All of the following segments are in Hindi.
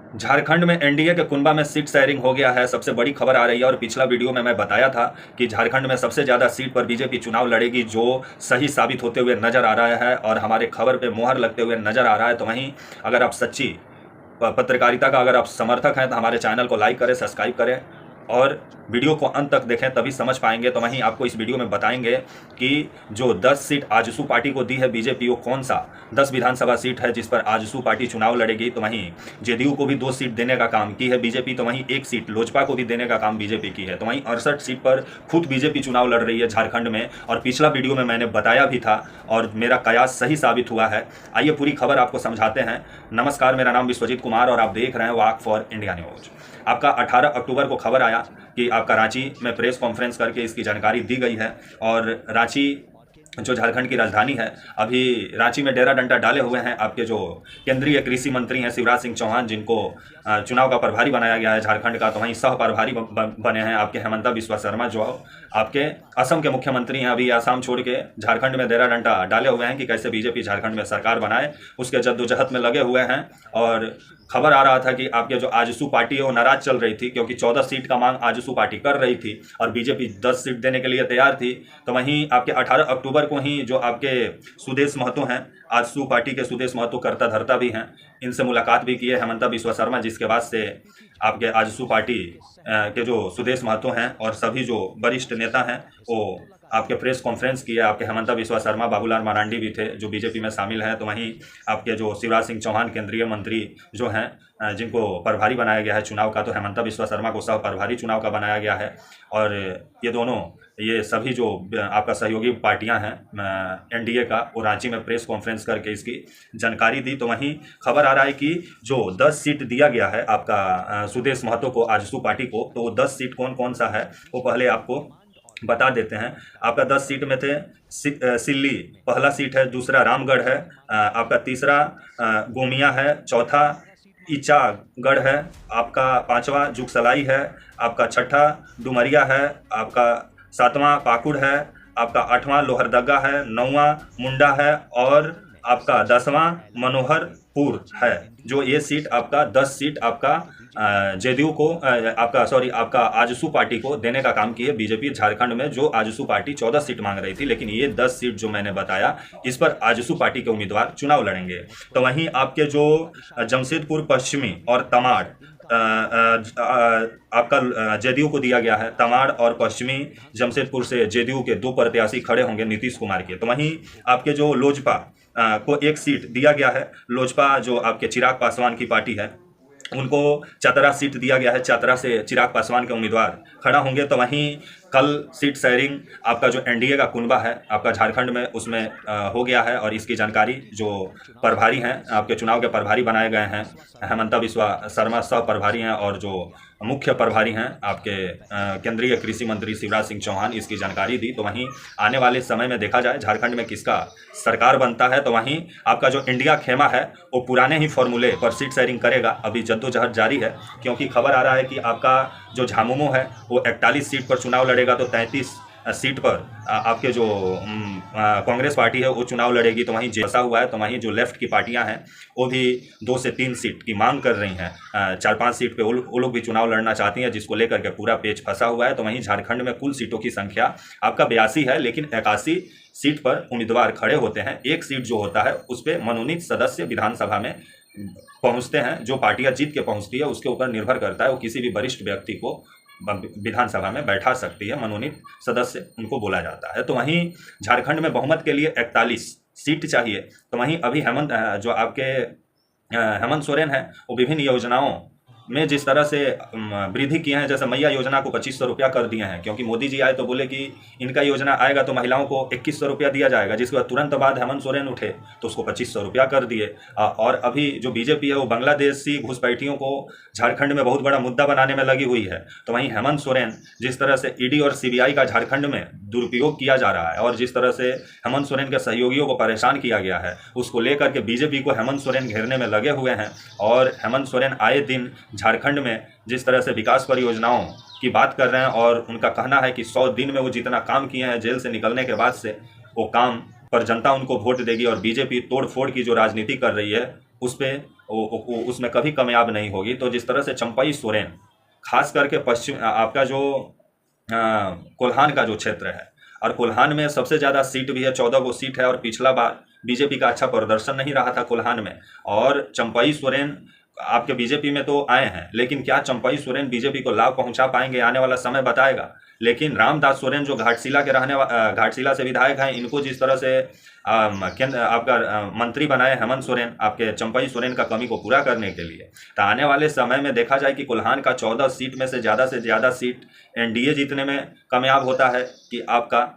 झारखंड में एनडीए के कुनबा में सीट शेयरिंग हो गया है। सबसे बड़ी खबर आ रही है और पिछला वीडियो में मैं बताया था कि झारखंड में सबसे ज़्यादा सीट पर बीजेपी चुनाव लड़ेगी, जो सही साबित होते हुए नजर आ रहा है और हमारे खबर पे मुहर लगते हुए नजर आ रहा है। तो वहीं अगर आप सच्ची पत्रकारिता का अगर आप समर्थक हैं तो हमारे चैनल को लाइक करें, सब्सक्राइब करें और वीडियो को अंत तक देखें, तभी समझ पाएंगे। तो वहीं आपको इस वीडियो में बताएंगे कि जो 10 सीट आजसू पार्टी को दी है बीजेपी, वो कौन सा 10 विधानसभा सीट है जिस पर आजसू पार्टी चुनाव लड़ेगी। तो वहीं जेडीयू को भी 2 सीट देने का काम की है बीजेपी, तो वहीं 1 सीट लोजपा को भी देने का काम बीजेपी की है। तो वहीं 68 सीट पर खुद बीजेपी चुनाव लड़ रही है झारखंड में, और पिछला वीडियो में मैंने बताया भी था और मेरा कयास सही साबित हुआ है। आइए पूरी खबर आपको समझाते हैं। नमस्कार, मेरा नाम विश्वजीत कुमार और आप देख रहे हैं वॉक फॉर इंडिया न्यूज। आपका 18 अक्टूबर को खबर आया कि आपका रांची में प्रेस कॉन्फ्रेंस करके इसकी जानकारी दी गई है। और रांची जो झारखंड की राजधानी है, अभी रांची में डेरा डंडा डाले हुए हैं आपके जो केंद्रीय कृषि मंत्री हैं शिवराज सिंह चौहान, जिनको चुनाव का प्रभारी बनाया गया है झारखंड का। तो वहीं सह प्रभारी बने हैं आपके हेमंता बिस्वा शर्मा, जो आपके असम के मुख्यमंत्री हैं। अभी आसाम छोड़ के झारखंड में डेरा डंडा डाले हुए हैं कि कैसे बीजेपी झारखंड में सरकार बनाए, उसके जद्दोजहद में लगे हुए हैं। और खबर आ रहा था कि आपके जो आजसू पार्टी है वो नाराज चल रही थी, क्योंकि 14 सीट का मांग आजसू पार्टी कर रही थी और बीजेपी 10 सीट देने के लिए तैयार थी। तो वहीं आपके 18 अक्टूबर को ही जो आपके सुदेश महतो हैं, आजसू पार्टी के सुदेश महतो करता धरता भी हैं, इनसे मुलाकात भी की है हेमंता बिस्वा शर्मा, जिसके बाद से आपके आजसू पार्टी के जो सुदेश महतो हैं और सभी जो वरिष्ठ नेता हैं वो आपके प्रेस कॉन्फ्रेंस किया। आपके हेमंता बिस्वा शर्मा, बाबूलाल मरांडी भी थे जो बीजेपी में शामिल हैं। तो वहीं आपके जो शिवराज सिंह चौहान केंद्रीय मंत्री जो हैं, जिनको प्रभारी बनाया गया है चुनाव का, तो हेमंता बिस्वा शर्मा को सह प्रभारी चुनाव का बनाया गया है। और ये दोनों, ये सभी जो आपका सहयोगी पार्टियां हैं एनडीए का, वो रांची में प्रेस कॉन्फ्रेंस करके इसकी जानकारी दी। तो वहीं खबर आ रहा है कि जो 10 सीट दिया गया है आपका सुदेश महतो को, आजसू पार्टी को, तो वो 10 सीट कौन कौन सा है वो पहले आपको बता देते हैं। आपका 10 सीट में थे सिल्ली पहला सीट है, दूसरा रामगढ़ है, आपका तीसरा गोमिया है, चौथा ईचागढ़ है, आपका पांचवा जुगसलाई है, आपका छठा डुमरिया है, आपका सातवां पाकुड़ है, आपका आठवां लोहरदगा है, नौवां मुंडा है और आपका 10वां मनोहरपुर है। जो ये सीट आपका 10 सीट आपका जेडीयू को आपका आजसू पार्टी को देने का काम की है बीजेपी झारखंड में, जो आजसू पार्टी 14 सीट मांग रही थी, लेकिन ये 10 सीट जो मैंने बताया इस पर आजसू पार्टी के उम्मीदवार चुनाव लड़ेंगे। तो वहीं आपके जो जमशेदपुर पश्चिमी और तमाड़ आपका जेडीयू को दिया गया है। तमाड़ और पश्चिमी जमशेदपुर से जेडीयू के 2 प्रत्याशी खड़े होंगे नीतीश कुमार के। तो वहीं आपके जो लोजपा को 1 सीट दिया गया है। लोजपा जो आपके चिराग पासवान की पार्टी है, उनको चतरा सीट दिया गया है। चतरा से चिराग पासवान के उम्मीदवार खड़ा होंगे। तो वहीं कल सीट शेयरिंग आपका जो एनडीए का कुनबा है आपका झारखंड में, उसमें हो गया है। और इसकी जानकारी जो प्रभारी हैं, आपके चुनाव के प्रभारी बनाए गए हैं, हेमंता बिस्वा शर्मा सह प्रभारी हैं, और जो मुख्य प्रभारी हैं आपके केंद्रीय कृषि मंत्री शिवराज सिंह चौहान, इसकी जानकारी दी। तो वहीं आने वाले समय में देखा जाए झारखंड में किसका सरकार बनता है। तो वहीं आपका जो इंडिया खेमा है वो पुराने ही फॉर्मूले पर सीट शेयरिंग करेगा। अभी जद्दोजहद जारी है, क्योंकि खबर आ रहा है कि आपका जो झामुमो है वो 41 सीट पर चुनाव लड़ेगा, तो 33 सीट पर आपके जो कांग्रेस पार्टी है वो चुनाव लड़ेगी। तो वहीं फंसा हुआ है। तो वहीं जो लेफ्ट की पार्टियां हैं वो भी 2 से 3 सीट की मांग कर रही हैं। 4-5 सीट पे वो लोग भी चुनाव लड़ना चाहती हैं, जिसको लेकर के पूरा पेच फंसा हुआ है। तो वहीं झारखंड में कुल सीटों की संख्या आपका 82 है, लेकिन 81 सीट पर उम्मीदवार खड़े होते हैं। 1 सीट जो होता है उस पर मनोनीत सदस्य विधानसभा में पहुंचते हैं। जो पार्टियां जीत के पहुंचती है उसके ऊपर निर्भर करता है, वो किसी भी वरिष्ठ व्यक्ति को विधानसभा में बैठा सकती है, मनोनीत सदस्य उनको बोला जाता है। तो वहीं झारखंड में बहुमत के लिए 41 सीट चाहिए। तो वहीं अभी जो आपके हेमंत सोरेन है वो विभिन्न योजनाओं में जिस तरह से वृद्धि किए हैं, जैसे मैया योजना को 2500 रुपया कर दिए हैं, क्योंकि मोदी जी आए तो बोले कि इनका योजना आएगा तो महिलाओं को 2100 रुपया दिया जाएगा, जिसके बाद तुरंत बाद हेमंत सोरेन उठे तो उसको 2500 रुपया कर दिए। और अभी जो बीजेपी है वो बांग्लादेशी घुसपैठियों को झारखंड में बहुत बड़ा मुद्दा बनाने में लगी हुई है। तो वहीं हेमंत सोरेन, जिस तरह से ईडी और सीबीआई का झारखंड में दुरुपयोग किया जा रहा है और जिस तरह से हेमंत सोरेन के सहयोगियों को परेशान किया गया है, उसको लेकर के बीजेपी को हेमंत सोरेन घेरने में लगे हुए हैं। और हेमंत सोरेन आए दिन झारखंड में जिस तरह से विकास परियोजनाओं की बात कर रहे हैं, और उनका कहना है कि 100 दिन में वो जितना काम किए हैं जेल से निकलने के बाद से, वो काम पर जनता उनको वोट देगी। और बीजेपी तोड़ फोड़ की जो राजनीति कर रही है उस पे उसमें कभी कामयाब नहीं होगी। तो जिस तरह से चंपई सोरेन, खास करके पश्चिम आपका जो कोल्हान का जो क्षेत्र है, और कोल्हान में सबसे ज़्यादा सीट भी है, 14 गो सीट है, और पिछला बार बीजेपी का अच्छा प्रदर्शन नहीं रहा था कोल्हान में। और चंपई सोरेन आपके बीजेपी में तो आए हैं, लेकिन क्या चंपई सोरेन बीजेपी को लाभ पहुंचा पाएंगे, आने वाला समय बताएगा। लेकिन रामदास सोरेन जो घाटशिला के घाटशिला से विधायक हैं, इनको जिस तरह से केंद्र आपका मंत्री बनाए हेमंत सोरेन आपके चंपई सोरेन का कमी को पूरा करने के लिए, तो आने वाले समय में देखा जाए कि कोल्हान का 14 सीट में से ज़्यादा सीट एनडीए जीतने में कामयाब होता है कि आपका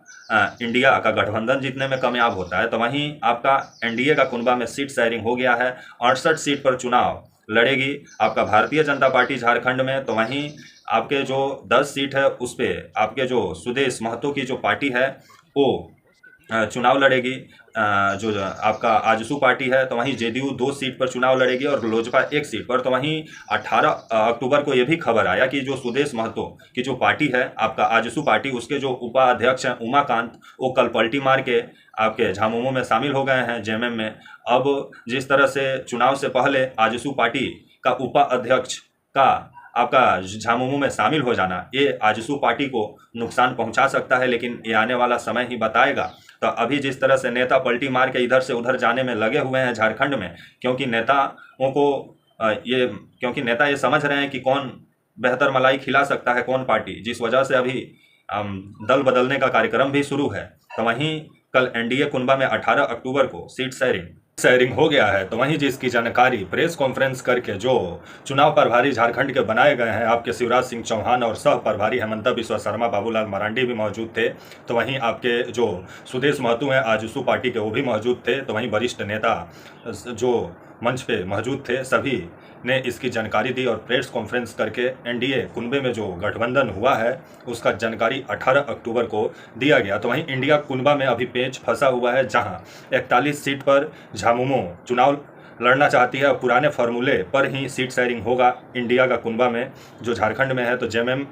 इंडिया का गठबंधन जीतने में कामयाब होता है। तो वहीं आपका एनडीए का कुनबा में सीट शेयरिंग हो गया है, 68 सीट पर चुनाव लड़ेगी आपका भारतीय जनता पार्टी झारखंड में। तो वहीं आपके जो 10 सीट है उस पर आपके जो सुदेश महतो की जो पार्टी है वो चुनाव लड़ेगी, जो आपका आजसू पार्टी है। तो वहीं जेडीयू 2 सीट पर चुनाव लड़ेगी और लोजपा 1 सीट पर। तो वहीं 18 अक्टूबर को यह भी खबर आया कि जो सुदेश महतो की जो पार्टी है आपका आजसू पार्टी, उसके जो उपाध्यक्ष हैं उमाकांत, वो कल पलटी मार के आपके झामुमो में शामिल हो गए हैं जेएमएम में। अब जिस तरह से चुनाव से पहले आजसू पार्टी का उपाध्यक्ष का आपका झामुमो में शामिल हो जाना, ये आजसू पार्टी को नुकसान पहुंचा सकता है, लेकिन ये आने वाला समय ही बताएगा। तो अभी जिस तरह से नेता पलटी मार के इधर से उधर जाने में लगे हुए हैं झारखंड में, क्योंकि नेताओं को क्योंकि नेता ये समझ रहे हैं कि कौन बेहतर मलाई खिला सकता है, कौन पार्टी, जिस वजह से अभी दल बदलने का कार्यक्रम भी शुरू है। तो वहीं कल एनडीए कुनबा में 18 अक्टूबर को सीट शेयरिंग हो गया है। तो वहीं जिसकी जानकारी प्रेस कॉन्फ्रेंस करके जो चुनाव प्रभारी झारखंड के बनाए गए हैं आपके शिवराज सिंह चौहान और सह प्रभारी हेमंता बिस्वा शर्मा, बाबूलाल मरांडी भी मौजूद थे। तो वहीं आपके जो सुदेश महतो हैं आजसू पार्टी के, वो भी मौजूद थे। तो वहीं वरिष्ठ नेता जो मंच पे मौजूद थे सभी ने इसकी जानकारी दी और प्रेस कॉन्फ्रेंस करके एनडीए कुनबे में जो गठबंधन हुआ है उसका जानकारी 18 अक्टूबर को दिया गया। तो वहीं इंडिया कुनबा में अभी पेच फंसा हुआ है, जहां 41 सीट पर झामुमो चुनाव लड़ना चाहती है। पुराने फार्मूले पर ही सीट शेयरिंग होगा इंडिया का कुनबा में जो झारखंड में है। तो जेएमएम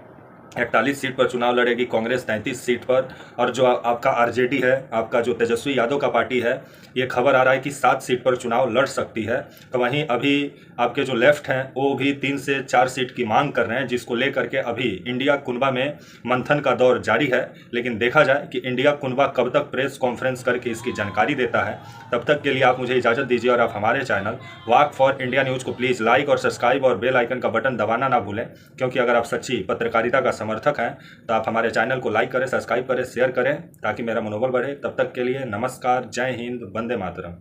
41 सीट पर चुनाव लड़ेगी, कांग्रेस 33 सीट पर, और जो आपका आरजेडी है आपका जो तेजस्वी यादव का पार्टी है, ये खबर आ रहा है कि 7 सीट पर चुनाव लड़ सकती है। तो वहीं अभी आपके जो लेफ्ट हैं वो भी 3 से 4 सीट की मांग कर रहे हैं, जिसको लेकर के अभी इंडिया कुनबा में मंथन का दौर जारी है। लेकिन देखा जाए कि इंडिया कुनबा कब तक प्रेस कॉन्फ्रेंस करके इसकी जानकारी देता है। तब तक के लिए आप मुझे इजाज़त दीजिए और आप हमारे channel walk for India news को प्लीज़ लाइक और सब्सक्राइब और बेल आइकन का बटन दबाना ना भूलें, क्योंकि अगर आप सच्ची पत्रकारिता का समर्थक हैं तो आप हमारे चैनल को लाइक करें, सब्सक्राइब करें, शेयर करें, ताकि मेरा मनोबल बढ़े। तब तक के लिए नमस्कार, जय हिंद, वंदे मातरम।